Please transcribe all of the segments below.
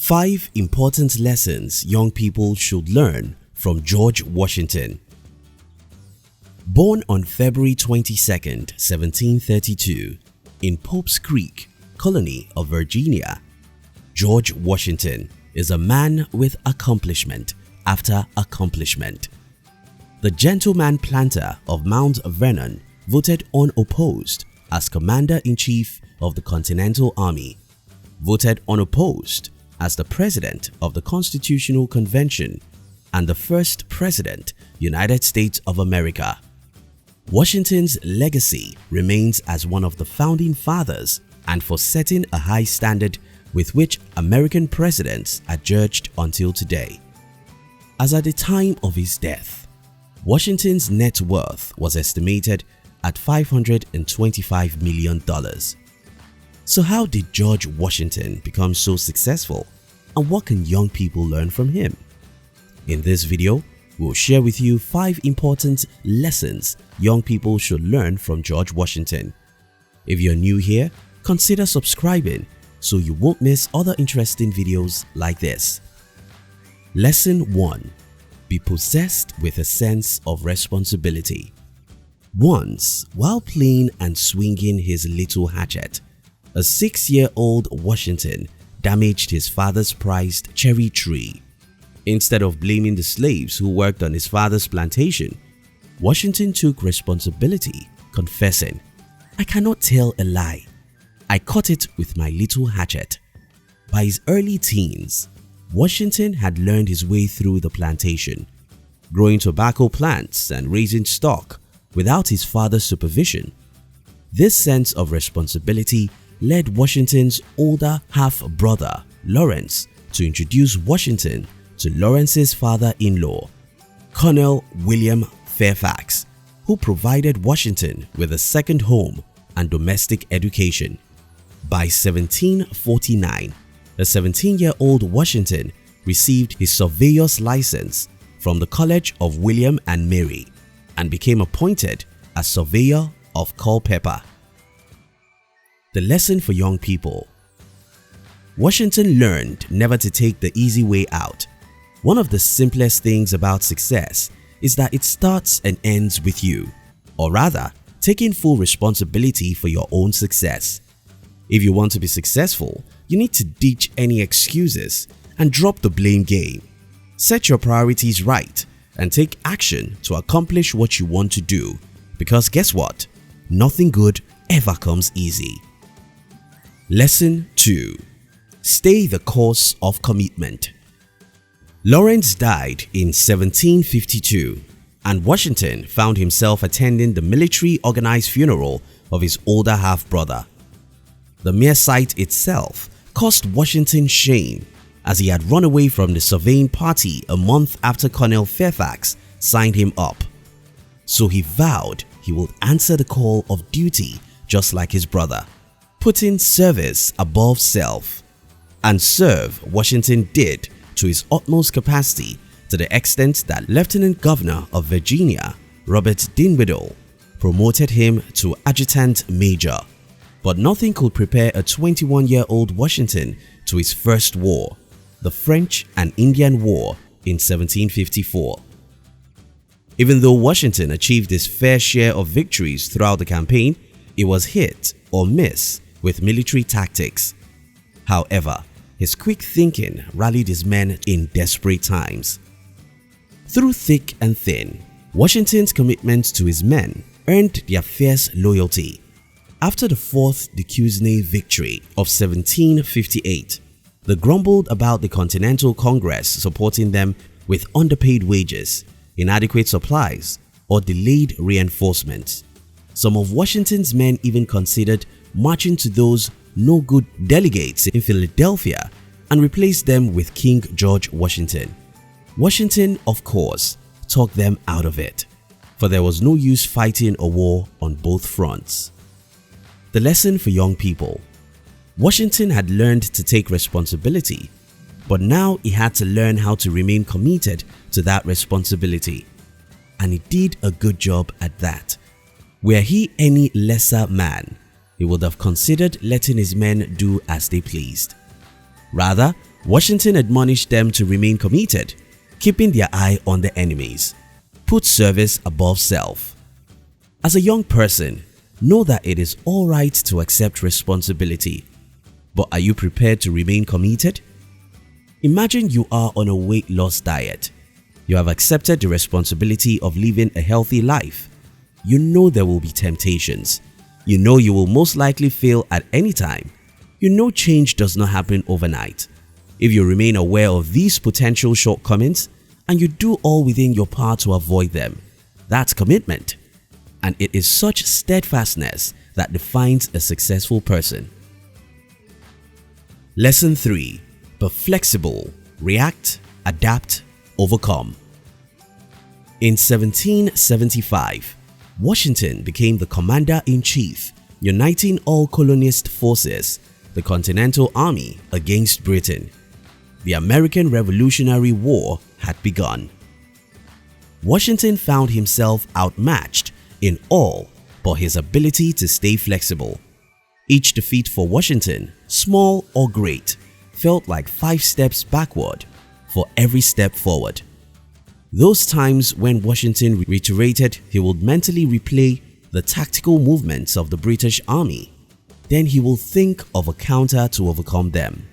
5 important lessons young people should learn from George Washington. Born on February 22, 1732, in Pope's Creek, colony of Virginia, George Washington is a man with accomplishment after accomplishment. The gentleman planter of Mount Vernon voted unopposed as Commander-in-Chief of the Continental Army, voted unopposed as the President of the Constitutional Convention and the first President, United States of America. Washington's legacy remains as one of the founding fathers and for setting a high standard with which American presidents are judged until today. As at the time of his death, Washington's net worth was estimated at $525 million. So how did George Washington become so successful, and what can young people learn from him? In this video, we'll share with you 5 important lessons young people should learn from George Washington. If you're new here, consider subscribing so you won't miss other interesting videos like this. Lesson 1. Be possessed with a sense of responsibility. Once, while playing and swinging his little hatchet, a 6-year-old Washington damaged his father's prized cherry tree. Instead of blaming the slaves who worked on his father's plantation, Washington took responsibility, confessing, "I cannot tell a lie. I cut it with my little hatchet." By his early teens, Washington had learned his way through the plantation, growing tobacco plants and raising stock without his father's supervision. This sense of responsibility led Washington's older half-brother, Lawrence, to introduce Washington to Lawrence's father-in-law, Colonel William Fairfax, who provided Washington with a second home and domestic education. By 1749, the 17-year-old Washington received his surveyor's license from the College of William and Mary and became appointed as surveyor of Culpeper. The lesson for young people. Washington learned never to take the easy way out. One of the simplest things about success is that it starts and ends with you, or rather, taking full responsibility for your own success. If you want to be successful, you need to ditch any excuses and drop the blame game. Set your priorities right and take action to accomplish what you want to do, because guess what? Nothing good ever comes easy. Lesson 2. Stay the course of commitment. Lawrence died in 1752, and Washington found himself attending the military-organized funeral of his older half-brother. The mere sight itself caused Washington shame, as he had run away from the surveying party a month after Colonel Fairfax signed him up. So he vowed he would answer the call of duty just like his brother, putting service above self. And serve Washington did to his utmost capacity, to the extent that Lieutenant Governor of Virginia, Robert Dinwiddie, promoted him to Adjutant Major. But nothing could prepare a 21-year-old Washington to his first war, the French and Indian War in 1754. Even though Washington achieved his fair share of victories throughout the campaign, it was hit or miss with military tactics. However, his quick thinking rallied his men in desperate times. Through thick and thin, Washington's commitment to his men earned their fierce loyalty. After the Fourth Duquesne victory of 1758, they grumbled about the Continental Congress supporting them with underpaid wages, inadequate supplies, or delayed reinforcements. Some of Washington's men even considered marching to those no-good delegates in Philadelphia and replaced them with King George Washington. Washington, of course, talked them out of it, for there was no use fighting a war on both fronts. The lesson for young people. Washington had learned to take responsibility, but now he had to learn how to remain committed to that responsibility. And he did a good job at that. Were he any lesser man, he would have considered letting his men do as they pleased. Rather, Washington admonished them to remain committed, keeping their eye on the enemies. Put service above self. As a young person, know that it is alright to accept responsibility. But are you prepared to remain committed? Imagine you are on a weight loss diet. You have accepted the responsibility of living a healthy life. You know there will be temptations. You know you will most likely fail at any time. You know change does not happen overnight. If you remain aware of these potential shortcomings and you do all within your power to avoid them, that's commitment. And it is such steadfastness that defines a successful person. Lesson 3. Be flexible, react, adapt, overcome. In 1775, Washington became the commander-in-chief, uniting all colonist forces, the Continental Army, against Britain. The American Revolutionary War had begun. Washington found himself outmatched in all but his ability to stay flexible. Each defeat for Washington, small or great, felt like 5 steps backward for every step forward. Those times when Washington reiterated he would mentally replay the tactical movements of the British Army, then he will think of a counter to overcome them.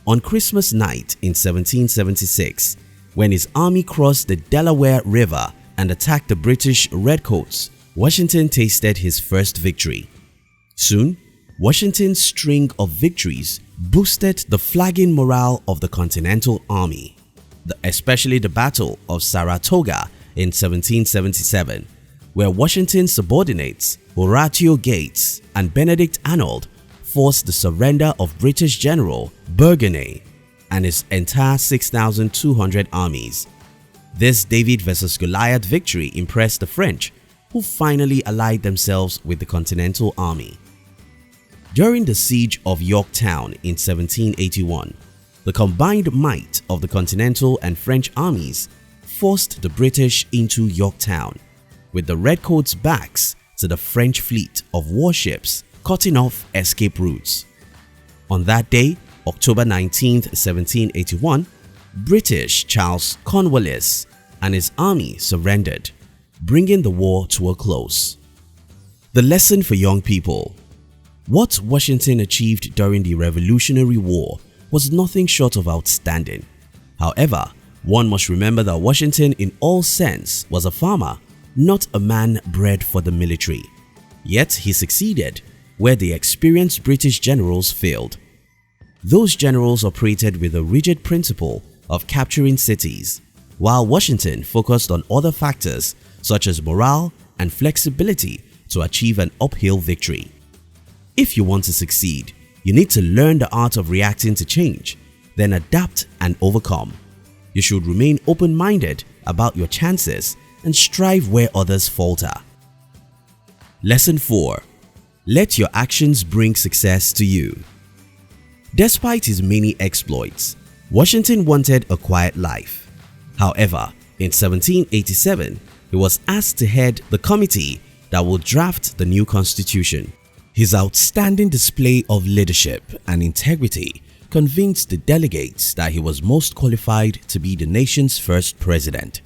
On Christmas night in 1776, when his army crossed the Delaware River and attacked the British Redcoats, Washington tasted his first victory. Soon, Washington's string of victories boosted the flagging morale of the Continental Army, especially the Battle of Saratoga in 1777, where Washington's subordinates Horatio Gates and Benedict Arnold forced the surrender of British General Burgoyne and his entire 6,200 armies. This David versus Goliath victory impressed the French, who finally allied themselves with the Continental Army. During the siege of Yorktown in 1781, the combined might of the Continental and French armies forced the British into Yorktown, with the Redcoats' backs to the French fleet of warships cutting off escape routes. On that day, October 19, 1781, British Charles Cornwallis and his army surrendered, bringing the war to a close. The lesson for young people. What Washington achieved during the Revolutionary War was nothing short of outstanding. However, one must remember that Washington in all sense was a farmer, not a man bred for the military. Yet he succeeded where the experienced British generals failed. Those generals operated with a rigid principle of capturing cities, while Washington focused on other factors such as morale and flexibility to achieve an uphill victory. If you want to succeed, you need to learn the art of reacting to change, then adapt and overcome. You should remain open-minded about your chances and strive where others falter. Lesson 4. Let your actions bring success to you. Despite his many exploits, Washington wanted a quiet life. However, in 1787, he was asked to head the committee that would draft the new constitution. His outstanding display of leadership and integrity convinced the delegates that he was most qualified to be the nation's first president.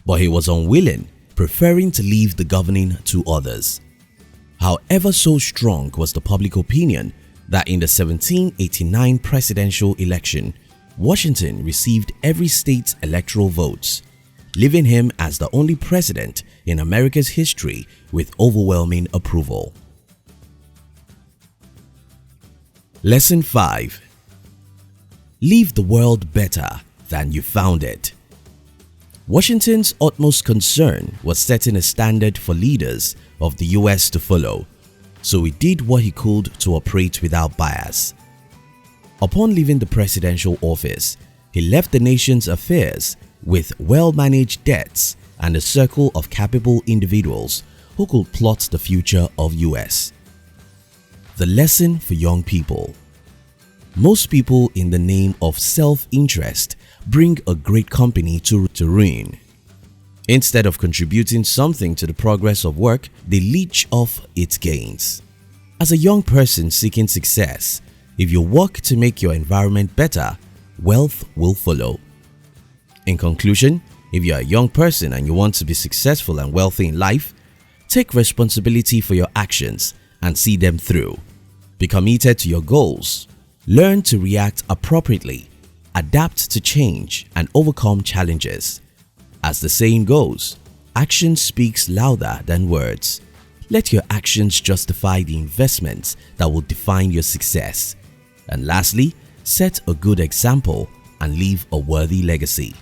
But he was unwilling, preferring to leave the governing to others. However, so strong was the public opinion that in the 1789 presidential election, Washington received every state's electoral votes, leaving him as the only president in America's history with overwhelming approval. Lesson 5. Leave the world better than you found it. Washington's utmost concern was setting a standard for leaders of the US to follow, so he did what he could to operate without bias. Upon leaving the presidential office, he left the nation's affairs with well-managed debts and a circle of capable individuals who could plot the future of US. The lesson for young people. Most people in the name of self-interest bring a great company to ruin. Instead of contributing something to the progress of work, they leech off its gains. As a young person seeking success, If you work to make your environment better, wealth will follow. In conclusion, if you are a young person and you want to be successful and wealthy in life, take responsibility for your actions and see them through. Be committed to your goals. Learn to react appropriately, adapt to change, and overcome challenges. As the saying goes, action speaks louder than words. Let your actions justify the investments that will define your success. And lastly, set a good example and leave a worthy legacy.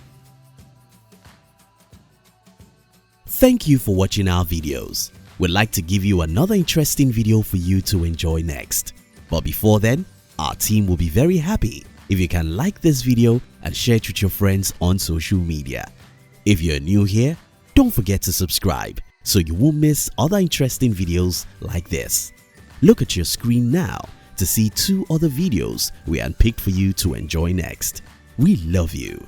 Thank you for watching our videos. We'd like to give you another interesting video for you to enjoy next. But before then, our team will be very happy if you can like this video and share it with your friends on social media. If you're new here, don't forget to subscribe so you won't miss other interesting videos like this. Look at your screen now to see 2 other videos we handpicked for you to enjoy next. We love you.